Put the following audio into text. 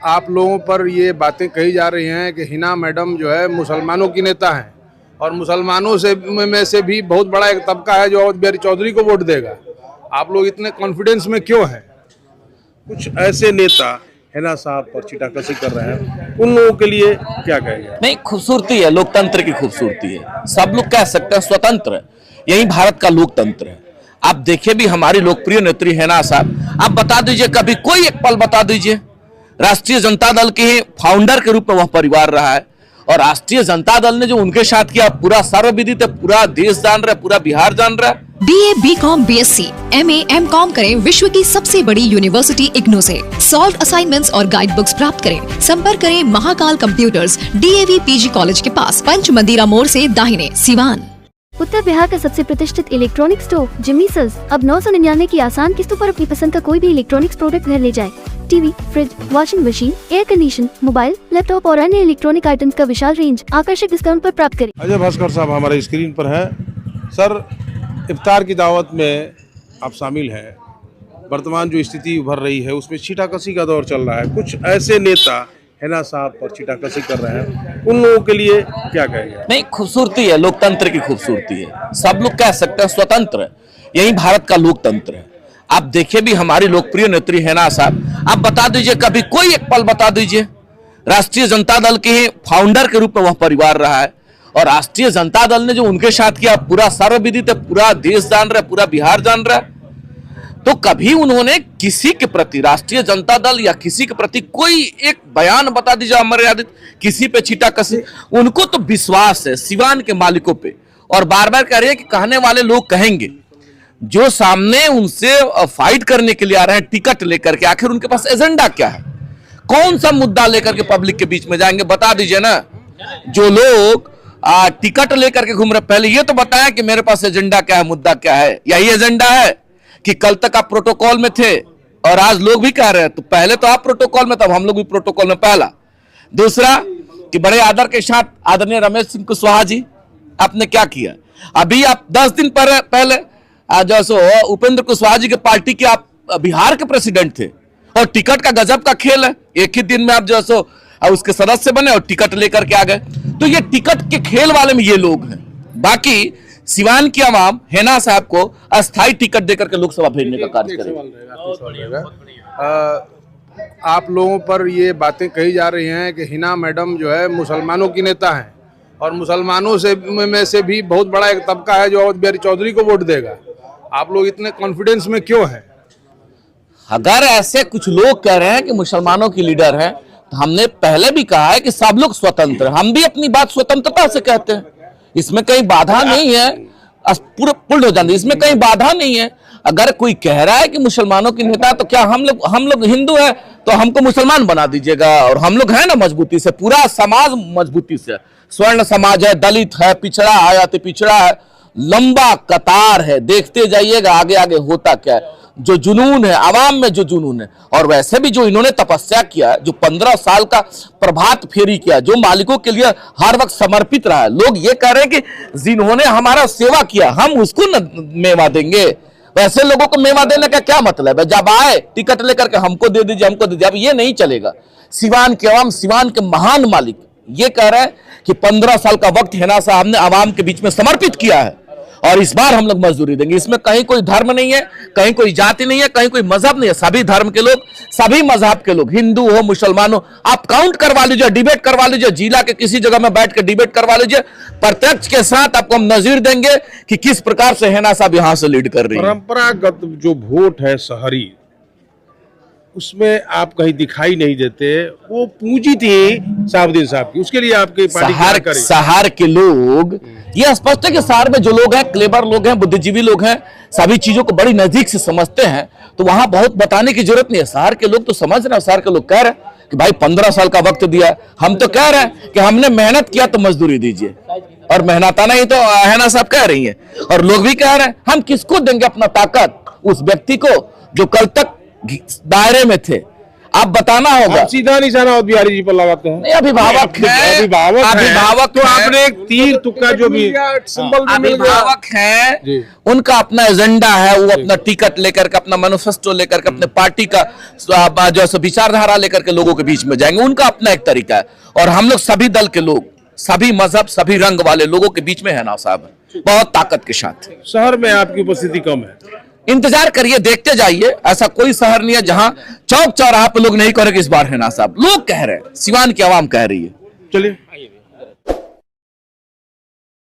आप लोगों पर ये बातें कही जा रही हैं कि हिना मैडम जो है मुसलमानों की नेता हैं और मुसलमानों से में से भी बहुत बड़ा एक तबका है जो अवध बिहारी चौधरी को वोट देगा। आप लोग इतने कॉन्फिडेंस में क्यों हैं? कुछ ऐसे नेता हिना साहब पर छीटाकशी कर रहे हैं, उन लोगों के लिए क्या कहेंगे? नहीं, खूबसूरती है, लोकतंत्र की खूबसूरती है। सब लोग कह सकते हैं स्वतंत्र है, यही भारत का लोकतंत्र है। आप देखिए भी हमारी लोकप्रिय नेत्री हिना साहब, आप बता दीजिए कभी कोई एक पल बता दीजिए। राष्ट्रीय जनता दल के फाउंडर के रूप में वह परिवार रहा है और राष्ट्रीय जनता दल ने जो उनके साथ किया पूरा सर्वविदित है, पूरा देश जान रहा है, पूरा बिहार जान रहा है। BA, BCom, BSc, MA, MCom करें विश्व की सबसे बड़ी यूनिवर्सिटी इग्नू से। सॉल्व असाइनमेंट्स और गाइड बुक्स प्राप्त करें। संपर्क करें Mahakal computers, DAV PG college के पास, पंच मंदिरा मोड़ से दाहिने, सिवान। उत्तर बिहार का सबसे प्रतिष्ठित इलेक्ट्रॉनिक स्टोर जिम्मी सेल्स अब 999 की आसान किस्तों पर अपनी पसंद का कोई भी इलेक्ट्रॉनिक्स प्रोडक्ट घर ले जाए। TV, fridge, washing machine, air condition, mobile, laptop और अन्य इलेक्ट्रॉनिक आइटम्स का विशाल रेंज आकर्षक डिस्काउंट पर प्राप्त करें। अजय भास्कर साहब हमारे स्क्रीन पर है। सर, इफ्तार की दावत में आप शामिल हैं। वर्तमान जो स्थिति उभर रही है उसमें छीटाकशी का दौर चल रहा है। कुछ ऐसे नेता हिना साहब पर छीटाकशी कर रहे हैं, उन लोगों के लिए क्या कहेंगे? नहीं, खूबसूरती है, लोकतंत्र की खूबसूरती है। सब लोग कह सकते हैं स्वतंत्र है, यही भारत का लोकतंत्र है। आप देखिए भी हमारी लोकप्रिय नेत्री हिना साहब, आप बता दीजिए कभी कोई एक पल बता दीजिए। राष्ट्रीय जनता दल के फाउंडर के रूप में वह परिवार रहा है और राष्ट्रीय जनता दल ने जो उनके साथ किया पूरा सर्वविदित है, पूरा देश जान रहा है, पूरा बिहार जान रहा है। तो कभी उन्होंने किसी के प्रति, राष्ट्रीय जनता दल या किसी के प्रति कोई एक बयान बता दीजिए अमर्यादित, किसी पे छीटाकशी? उनको तो विश्वास है सिवान के मालिकों पे, और बार बार कह रहे हैं कि कहने वाले लोग कहेंगे जो सामने उनसे फाइट करने के लिए आ रहे हैं टिकट लेकर के, आखिर उनके पास एजेंडा क्या है? कौन सा मुद्दा लेकर के पब्लिक के बीच में जाएंगे? बता दीजिए ना। जो लोग टिकट लेकर के घूम रहे, पहले ये तो बताया कि मेरे पास एजेंडा क्या है, मुद्दा क्या है। यही एजेंडा है कि कल तक आप प्रोटोकॉल में थे और आज लोग भी कह रहे हैं, तो पहले तो आप प्रोटोकॉल में, तब हम लोग भी प्रोटोकॉल में। पहला। दूसरा कि बड़े आदर के साथ आदरणीय रमेश सिंह कुशवाहा जी, आपने क्या किया? अभी आप 10 दिन पहले जो सो उपेंद्र कुशवाहा जी के पार्टी के आप बिहार के प्रेसिडेंट थे और टिकट का गजब का खेल है। एक ही दिन में आप जो सो उसके सदस्य बने और टिकट लेकर के आ गए। तो ये टिकट के खेल वाले में ये लोग हैं। बाकी सिवान की आवाम हिना साहब को अस्थायी टिकट देकर के लोकसभा भेजने का कार्य करेगा। आप लोगों पर ये बातें कही जा रही हैं कि हिना मैडम जो है मुसलमानों की नेता हैं और मुसलमानों से में से भी बहुत बड़ा एक तबका है जो अवध बिहारी चौधरी को वोट देगा। आप लोग इतने कॉन्फिडेंस में क्यों हैं? अगर ऐसे कुछ लोग कह रहे हैं कि मुसलमानों की लीडर हैं, तो हमने पहले भी कहा है कि सब लोग स्वतंत्र, हम भी अपनी बात स्वतंत्रता से कहते हैं। इसमें कहीं बाधा नहीं है, पूर्ण हो जाती, इसमें कहीं बाधा नहीं है। अगर कोई कह रहा है कि मुसलमानों की नेता, तो क्या हम लोग हिंदू हैं तो हमको मुसलमान बना दीजिएगा? और हम लोग हैं ना मजबूती से, पूरा समाज मजबूती से, स्वर्ण समाज है, दलित है, पिछड़ा है, अति पिछड़ा है, लंबा कतार है। देखते जाइएगा आगे आगे होता क्या है। जो जुनून है आवाम में, जो जुनून है, और वैसे भी जो इन्होंने तपस्या किया, जो 15 साल का प्रभात फेरी किया, जो मालिकों के लिए हर वक्त समर्पित रहा है। लोग ये कह रहे हैं कि जिन्होंने हमारा सेवा किया हम उसको न मेवा देंगे। वैसे लोगों को मेवा देने का क्या मतलब है? जब आए टिकट लेकर के हमको दे दीजिए, हमको दे दीजिए। अब ये नहीं चलेगा। सिवान के आवाम, सिवान के महान मालिक ये कह रहे हैं कि 15 साल का वक्त हिना साहब ने आवाम के बीच में समर्पित किया है और इस बार हम लोग मजदूरी देंगे। इसमें कहीं कोई धर्म नहीं है, कहीं कोई जाति नहीं है, कहीं कोई मजहब नहीं है। सभी धर्म के लोग, सभी मजहब के लोग, हिंदू हो मुसलमान हो, आप काउंट करवा लीजिए, डिबेट करवा लीजिए, जिला के किसी जगह में बैठ के डिबेट करवा लीजिए। प्रत्यक्ष के साथ आपको हम नजीर देंगे कि किस प्रकार से हिना साहब यहां से लीड कर रही है। परंपरागत जो वोट है शहरी, उसमें आप कहीं दिखाई नहीं देते। वो पूंजी थी साहबुद्दीन साहब की, उसके लिए आपकी पार्टी सहार के लोग, ये स्पष्ट है कि सहार में जो लोग हैं, क्लेवर लोग हैं, बुद्धिजीवी लोग हैं, सभी चीजों को बड़ी नजदीक से समझते हैं, तो वहां बहुत बताने की जरूरत नहीं है। सहार के लोग तो समझ रहे हैं। सहार के लोग कह रहे हैं कि भाई 15 साल का वक्त दिया, हम तो कह रहे हैं कि हमने मेहनत किया तो मजदूरी दीजिए, और मेहनताना ही तो हिना साहब कह रही है। और लोग भी कह रहे हैं हम किसको देंगे अपना ताकत? उस व्यक्ति को जो कल तक दायरे में थे, आप बताना होगा। आप सीधा निशाना बिहारी जी पर लगाते हैं। नहीं, अभिभावक है, अभिभावक तो आपने एक तीर तुक्का जो भी सिंबल भी मिल गया। अभिभावक है, जी। उनका अपना एजेंडा है, वो अपना टिकट लेकर के, अपना मैनिफेस्टो लेकर के, अपने पार्टी का जो है विचारधारा लेकर के लोगों के बीच में जाएंगे। उनका अपना एक तरीका है, और हम लोग सभी दल के लोग, सभी मजहब, सभी रंग वाले लोगों के बीच में है ना साहब, बहुत ताकत के साथ। शहर में आपकी उपस्थिति कम है। इंतजार करिए, देखते जाइए। ऐसा कोई शहर नहीं है जहां चौक चौराहा पे लोग नहीं करेंगे इस बार है ना साहब। लोग कह रहे हैं, सिवान की आवाम कह रही है। चलिए।